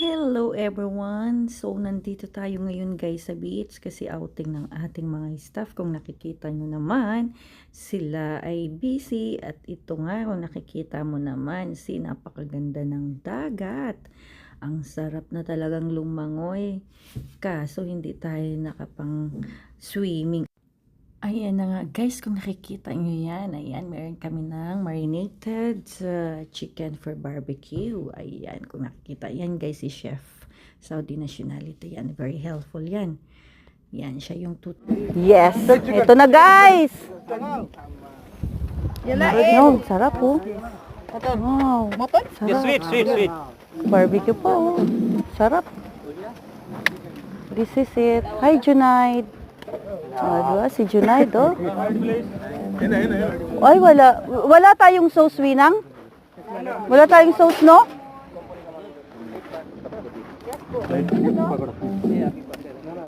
Hello everyone! So, nandito tayo ngayon guys sa beach kasi outing ng ating mga staff. Kung nakikita nyo naman, sila ay busy at ito nga kung nakikita mo naman, napakaganda ng dagat. Ang sarap na talagang lumangoy. Kaso hindi tayo nakapang swimming. Ayan na nga guys, kung nakikita nyo yan, ayan, meron kami ng marinated chicken for barbecue. Ayan, kung nakikita yan guys, si Chef Saudi nationality yan, very helpful yan. Yan, siya yung Yes, ito na guys! Yan na no, sarap po. Wow, sarap. Sweet. Barbecue po, sarap. This is it. Hi Junaid. Diba? Si Junaid, oh. Ay, wala tayong sauce, Winang? Wala tayong sauce, no?